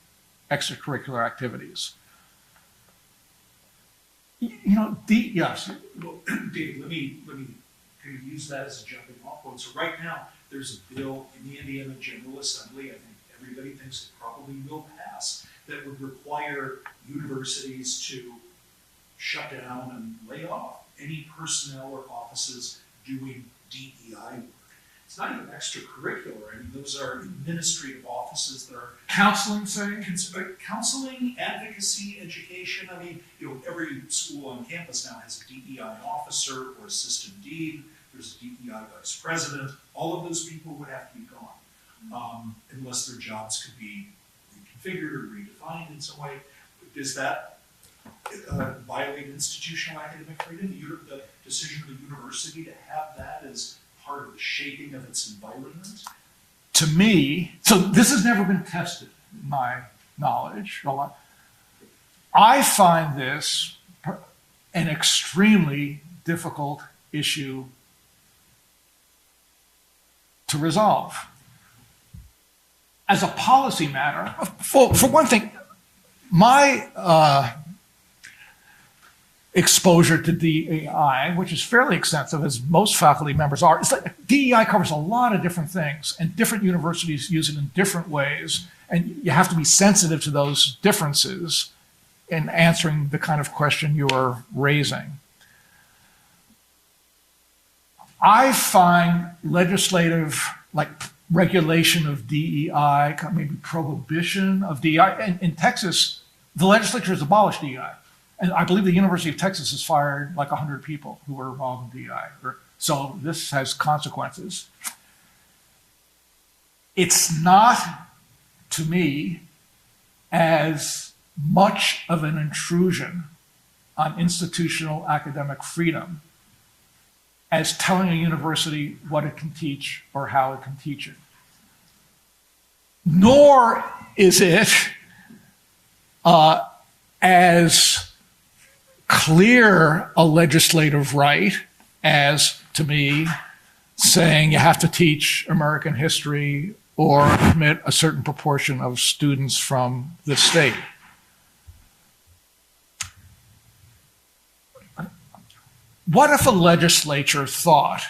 extracurricular activities. Yes.
Well, Dave, let me kind of use that as a jumping off point. So right now, there's a bill in the Indiana General Assembly, I think everybody thinks it probably will pass, that would require universities to shut down and lay off any personnel or offices doing DEI work. It's not even extracurricular. I mean, those are administrative offices that are
Counseling, say?
counseling, advocacy, education. I mean, every school on campus now has a DEI officer or assistant dean. There's a DEI vice president. All of those people would have to be gone, unless their jobs could be reconfigured or redefined in some way. Does that violate institutional academic freedom? The decision of the university to have that as part of the shaping of its environment?
To me, so this has never been tested, in my knowledge. I find this an extremely difficult issue to resolve. As a policy matter, for one thing, my exposure to DEI, which is fairly extensive, as most faculty members are, it's like DEI covers a lot of different things, and different universities use it in different ways, and you have to be sensitive to those differences in answering the kind of question you're raising. I find legislative, like regulation of DEI, maybe prohibition of DEI. In Texas, the legislature has abolished DEI. And I believe the University of Texas has fired like 100 people who were involved in DEI, or So this has consequences. It's not, to me, as much of an intrusion on institutional academic freedom as telling a university what it can teach or how it can teach it. Nor is it as clear a legislative right as, to me, saying you have to teach American history or admit a certain proportion of students from the state. What if a legislature thought,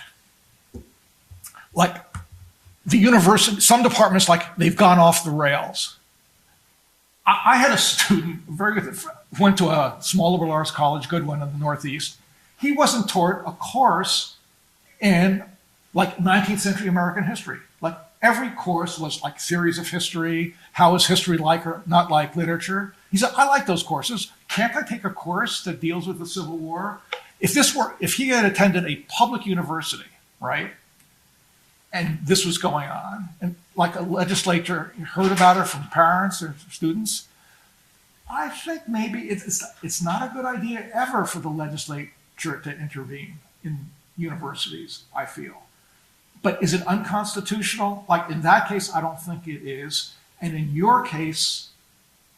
like the university, some departments, like they've gone off the rails? I had a student, very good, went to a small liberal arts college, good one in the Northeast. He wasn't taught a course in like 19th century American history. Like every course was like theories of history, how is history like or not like literature. He said, I like those courses. Can't I take a course that deals with the Civil War? If he had attended a public university, right, and this was going on, and like a legislature heard about it from parents or students, I think maybe it's not a good idea ever for the legislature to intervene in universities, I feel. But is it unconstitutional? Like in that case, I don't think it is. And in your case,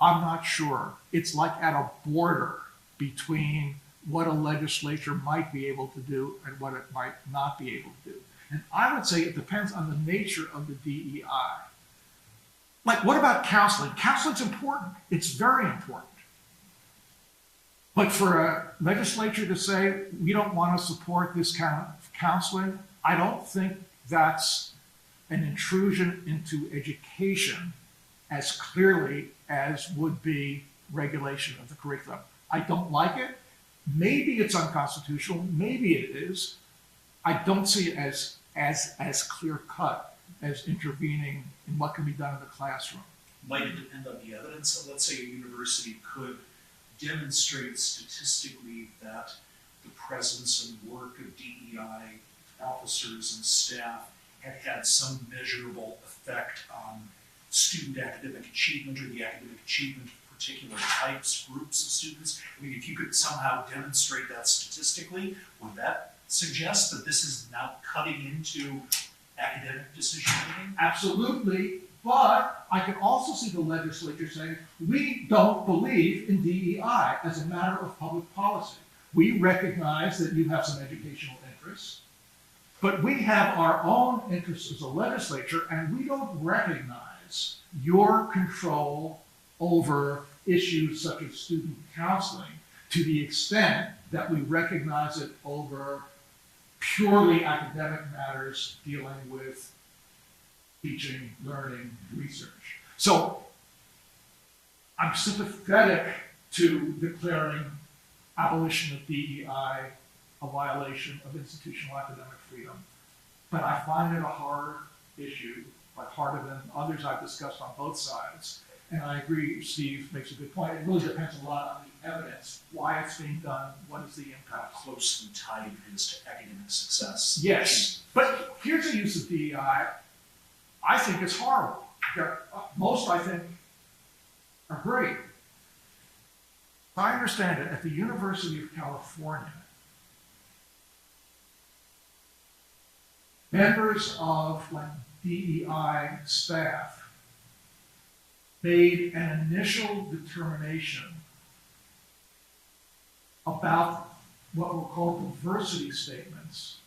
I'm not sure. It's like at a border between what a legislature might be able to do and what it might not be able to do. And I would say it depends on the nature of the DEI. Like, what about counseling? Counseling's important. It's very important. But for a legislature to say, we don't want to support this kind of counseling, I don't think that's an intrusion into education as clearly as would be regulation of the curriculum. I don't like it. Maybe it's unconstitutional. Maybe it is. I don't see it as clear cut as intervening in what can be done in the classroom.
Might it depend on the evidence? So let's say a university could demonstrate statistically that the presence and work of DEI officers and staff had had some measurable effect on student academic achievement or the academic achievement of particular types, groups of students. I mean, if you could somehow demonstrate that statistically, would that suggest that this is now cutting into academic decision making?
Absolutely, but I can also see the legislature saying, we don't believe in DEI as a matter of public policy. We recognize that you have some educational interests, but we have our own interests as a legislature, and we don't recognize your control over issues such as student counseling to the extent that we recognize it over purely academic matters dealing with teaching, learning, research. So I'm sympathetic to declaring abolition of DEI a violation of institutional academic freedom, but I find it a hard issue, like harder than others I've discussed on both sides. And I agree, Steve makes a good point. It really depends a lot on the evidence, why it's being done, what is the impact.
How closely tied it is to academic success.
Yes, but here's the use of DEI. I think it's horrible. Most, I think, agree. I understand it, at the University of California, members of DEI staff made an initial determination about what were called diversity statements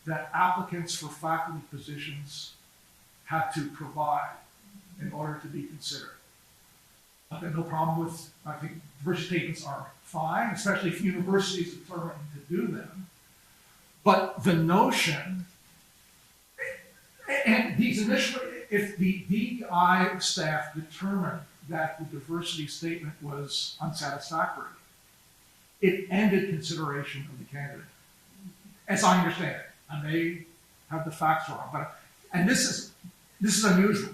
that applicants for faculty positions had to provide in order to be considered. I've got no problem with, I think diversity statements are fine, especially if universities determine to do them. But the notion, and these initially, if the DEI staff determined that the diversity statement was unsatisfactory, it ended consideration of the candidate, as I understand it. I may have the facts wrong, and this is unusual,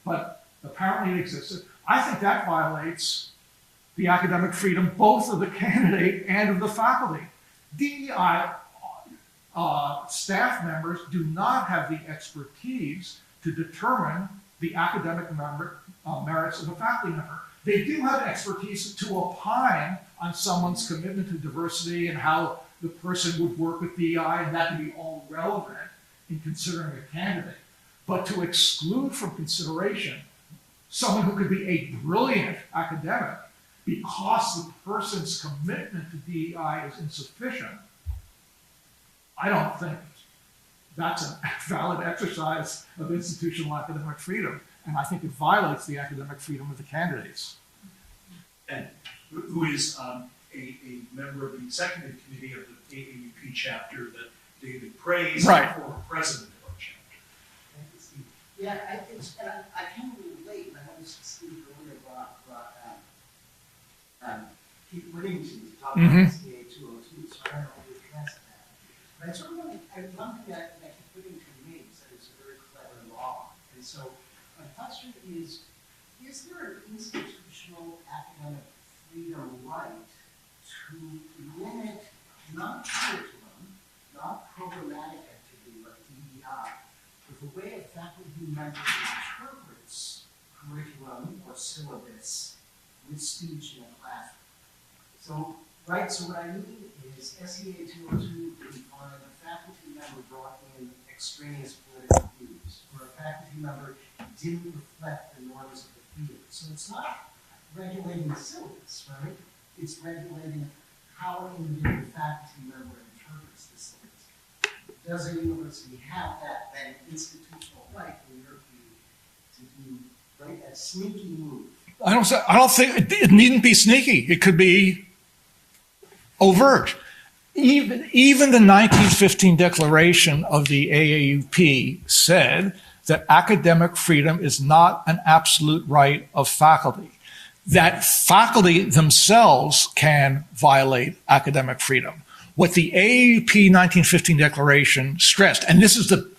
but apparently it existed. I think that violates the academic freedom both of the candidate and of the faculty. DEI staff members do not have the expertise to determine the academic merits of a faculty member. They do have expertise to opine on someone's commitment to diversity and how the person would work with DEI, and that can be all relevant in considering a candidate. But to exclude from consideration someone who could be a brilliant academic because the person's commitment to DEI is insufficient, I don't think that's a valid exercise of institutional academic freedom. And I think it violates the academic freedom of the candidates.
And who is a member of the executive committee of the AAUP chapter that David praised,
Right.
former president of our chapter.
Yeah, I can relate, and I noticed Steve earlier brought Keith Whittington to talk about SBA 202, so I don't know if you addressed that. But I sort of want to, one thing that Keith Whittington made is that it's a very clever law. And so my question is there an institutional academic freedom right to limit not curriculum, not programmatic activity like DEI, but the way a faculty member interprets curriculum or syllabus with speech in a classroom? So what I mean is SEA 202 would define a faculty member brought in extraneous political views, or a faculty member didn't reflect the norms of the field. So it's not regulating the syllabus, right? It's regulating how an individual faculty member interprets the syllabus. Does a university have that institutional right, in your view, to do right that sneaky move?
I don't think it needn't be sneaky. It could be overt. Even the 1915 Declaration of the AAUP said that academic freedom is not an absolute right of faculty, that faculty themselves can violate academic freedom. What the AAUP 1915 Declaration stressed, and this is the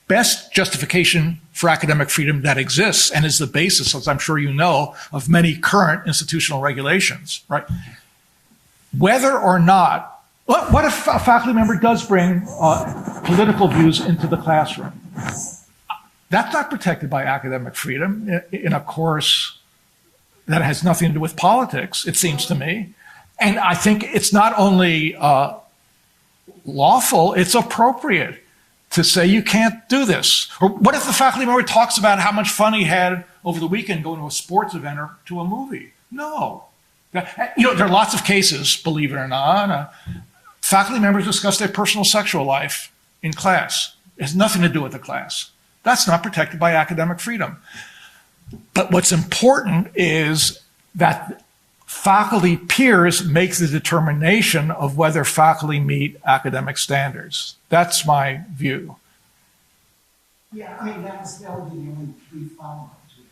best justification for academic freedom that exists and is the basis, as I'm sure you know, of many current institutional regulations, right? Whether or not, what if a faculty member does bring political views into the classroom? That's not protected by academic freedom in a course that has nothing to do with politics, it seems to me. And I think it's not only lawful, it's appropriate to say you can't do this. Or what if the faculty member talks about how much fun he had over the weekend going to a sports event or to a movie? No. You know, there are lots of cases, believe it or not, faculty members discuss their personal sexual life in class. It has nothing to do with the class. That's not protected by academic freedom. But what's important is that faculty peers make the determination of whether faculty meet academic standards. That's my view.
Yeah, I mean, that would be the only brief follow-up to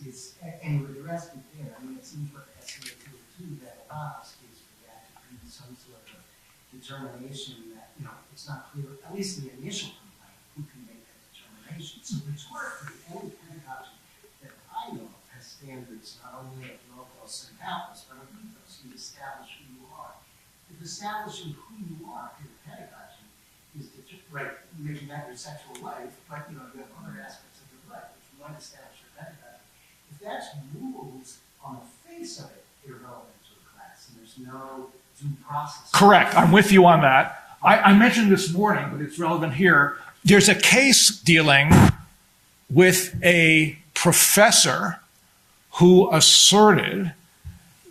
it, and with the rest of it there, I mean, it seems what the SEA 202 that allows is for that to be some sort of determination that, you know, it's not clear, at least in the initial complaint, who can make that determination. So it's worth the only pedagogy that I know of has standards not only of logos and apples, but of ethos. You establish who you are. If establishing who you are in pedagogy is right, maybe not your sexual life, but you know, you have other aspects of your life which you want to establish your pedagogy. If that's rules on the face of it, irrelevant to the class, and there's no due process.
Correct. I'm with you on that. I mentioned this morning, but it's relevant here. There's a case dealing with a professor who asserted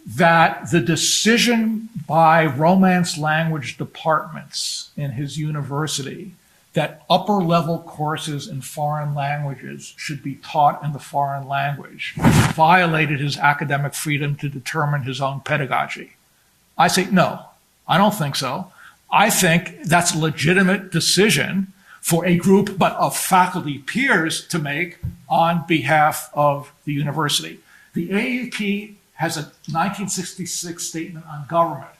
that the decision by Romance language departments in his university that upper level courses in foreign languages should be taught in the foreign language violated his academic freedom to determine his own pedagogy. I say, no, I don't think so. I think that's a legitimate decision for a group, but of faculty peers to make on behalf of the university. The AUP has a 1966 statement on government,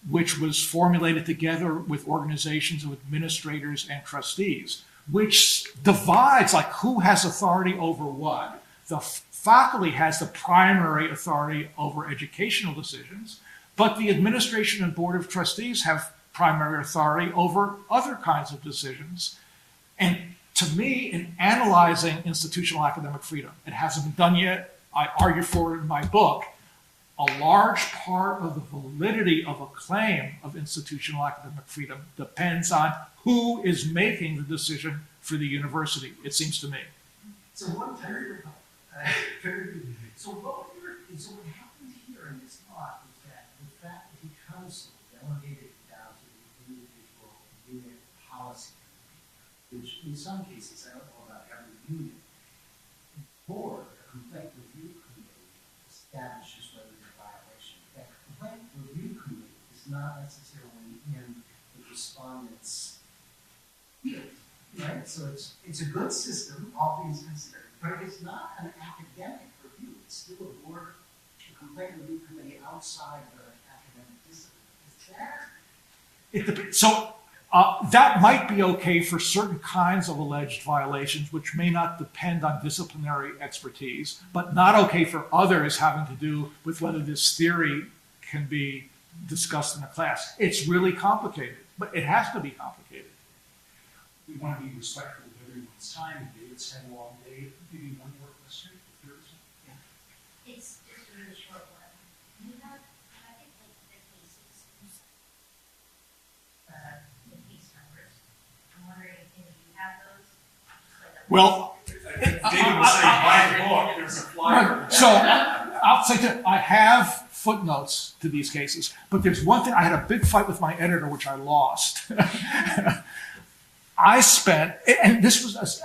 which was formulated together with organizations of administrators and trustees, which divides like who has authority over what. The faculty has the primary authority over educational decisions, but the administration and board of trustees have primary authority over other kinds of decisions. And to me, in analyzing institutional academic freedom, it hasn't been done yet. I argue for it in my book. A large part of the validity of a claim of institutional academic freedom depends on who is making the decision for the university, it seems to me.
So one so what happened here in this law is that the fact that the council delegated it down to the individual unit policy committee, which in some cases, I don't know about every unit, the board, a complaint review committee, establishes whether there's a violation. That complaint review committee is not necessarily in the respondent's field, right? So it's a good system, all things considered, but it's not an academic review. It's still a board, a complaint review committee outside the academic discipline. Is that?
So that might be okay for certain kinds of alleged violations, which may not depend on disciplinary expertise, but not okay for others having to do with whether this theory can be discussed in a class. It's really complicated, but it has to be complicated.
We want to be respectful of everyone's time. David's had a long day. Maybe one more question, if there is one.
It's just a really short one. You have, I think, like the cases, the case numbers. I'm wondering if you have those? Like a-
Well,
David was saying, buy the book, there's a flyer.
so I'll say that I have footnotes to these cases, but there's one thing. I had a big fight with my editor, which I lost. I spent, and this was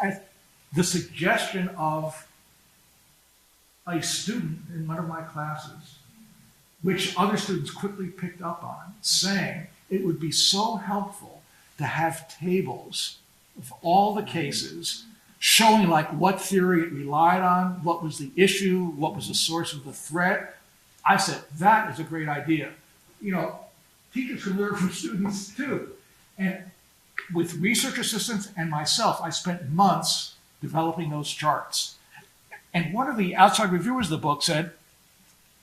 the suggestion of a student in one of my classes, which other students quickly picked up on, saying it would be so helpful to have tables of all the cases showing like what theory it relied on, what was the issue, what was the source of the threat. I said, that is a great idea. You know, teachers can learn from students too. And with research assistants and myself, I spent months developing those charts. And one of the outside reviewers of the book said,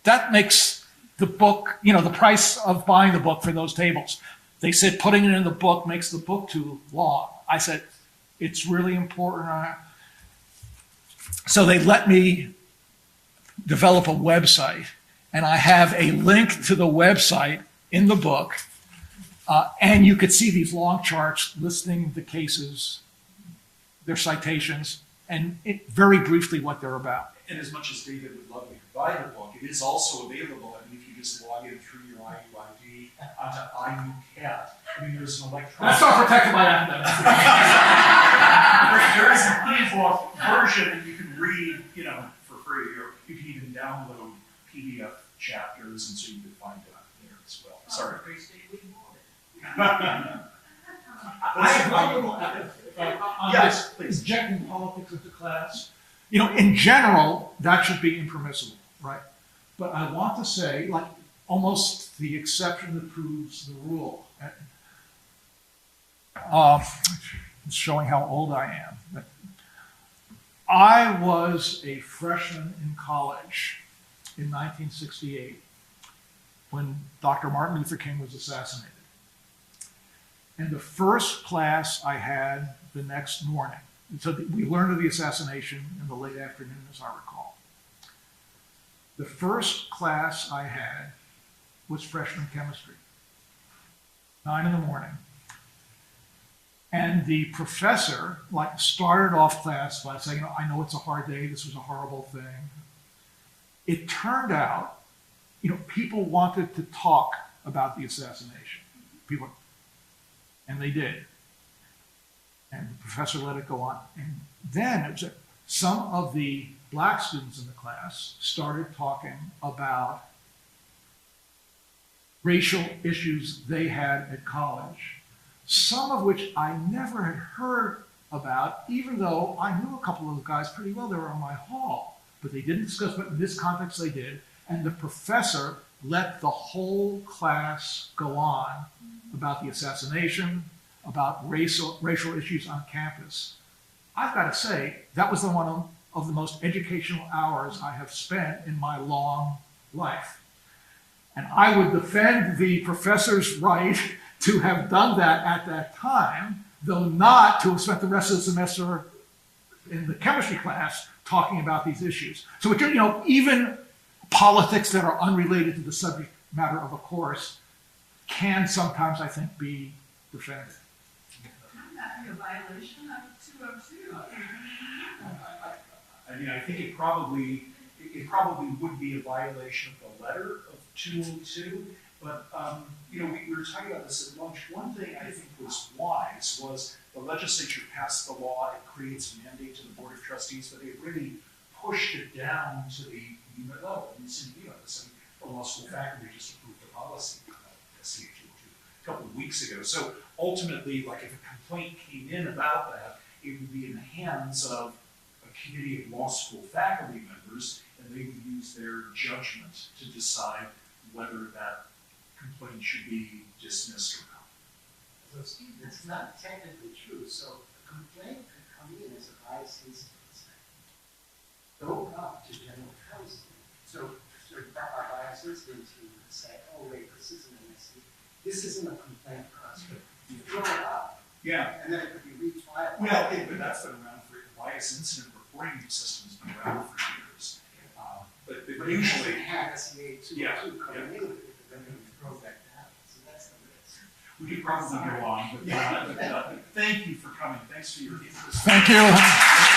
that makes the book, you know, the price of buying the book for those tables. They said putting it in the book makes the book too long. I said, it's really important. So they let me develop a website, and I have a link to the website in the book. And you could see these long charts listing the cases, their citations, and very briefly what they're about.
And as much as David would love you to buy the book, it is also available. I mean, if you just log in through your IUID onto IUCAT, I mean, there's an electronic.
That's not protected by academics.
There is an ebook version that you can read, you know, for free, or you can even download PDF chapters, and so you can find it there as well. Sorry.
I have one little on
Yes,
this
please.
injecting politics into class. You know, in general, that should be impermissible, right? But I want to say, like, almost the exception that proves the rule. It's showing how old I am. I was a freshman in college in 1968 when Dr. Martin Luther King was assassinated. And the first class I had the next morning, so we learned of the assassination in the late afternoon, as I recall. The first class I had was freshman chemistry, 9 in the morning. And the professor started off class by saying, I know it's a hard day, this was a horrible thing. It turned out, people wanted to talk about the assassination. And they did. And the professor let it go on. And then some of the black students in the class started talking about racial issues they had at college, some of which I never had heard about, even though I knew a couple of the guys pretty well. They were in my hall, but they didn't discuss, but in this context they did. And the professor let the whole class go on about the assassination, about racial issues on campus. I've got to say, that was one of the most educational hours I have spent in my long life. And I would defend the professor's right to have done that at that time, though not to have spent the rest of the semester in the chemistry class talking about these issues. So, even politics that are unrelated to the subject matter of a course can sometimes, I think, be defended.
Wouldn't that be a violation of 202?
I mean, I think it probably would be a violation of the letter of 202, but, we were talking about this at lunch. One thing I think was wise was the legislature passed the law, it creates a mandate to the Board of Trustees, but it really pushed it down to the unit level. And the law school faculty just approved the policy, SCA 202, a couple of weeks ago. So ultimately, like if a complaint came in about that, it would be in the hands of a committee of law school faculty members, and they would use their judgment to decide whether that complaint should be dismissed or not.
So Steve, that's not technically true. So a complaint could come in as a bias instance. Go up to general counsel. So our bias instance would say, oh wait, this isn't an SC. This isn't a complaint for us, but you throw it up.
Yeah.
And then it could be refiled.
Well, but that's been around for bias incident reporting system's been around for years. But usually,
have SCA 202
Yeah,
coming in, then we throw that down. So that's the risk.
we could probably go on, but thank you for coming. Thanks for your interest.
Thank you.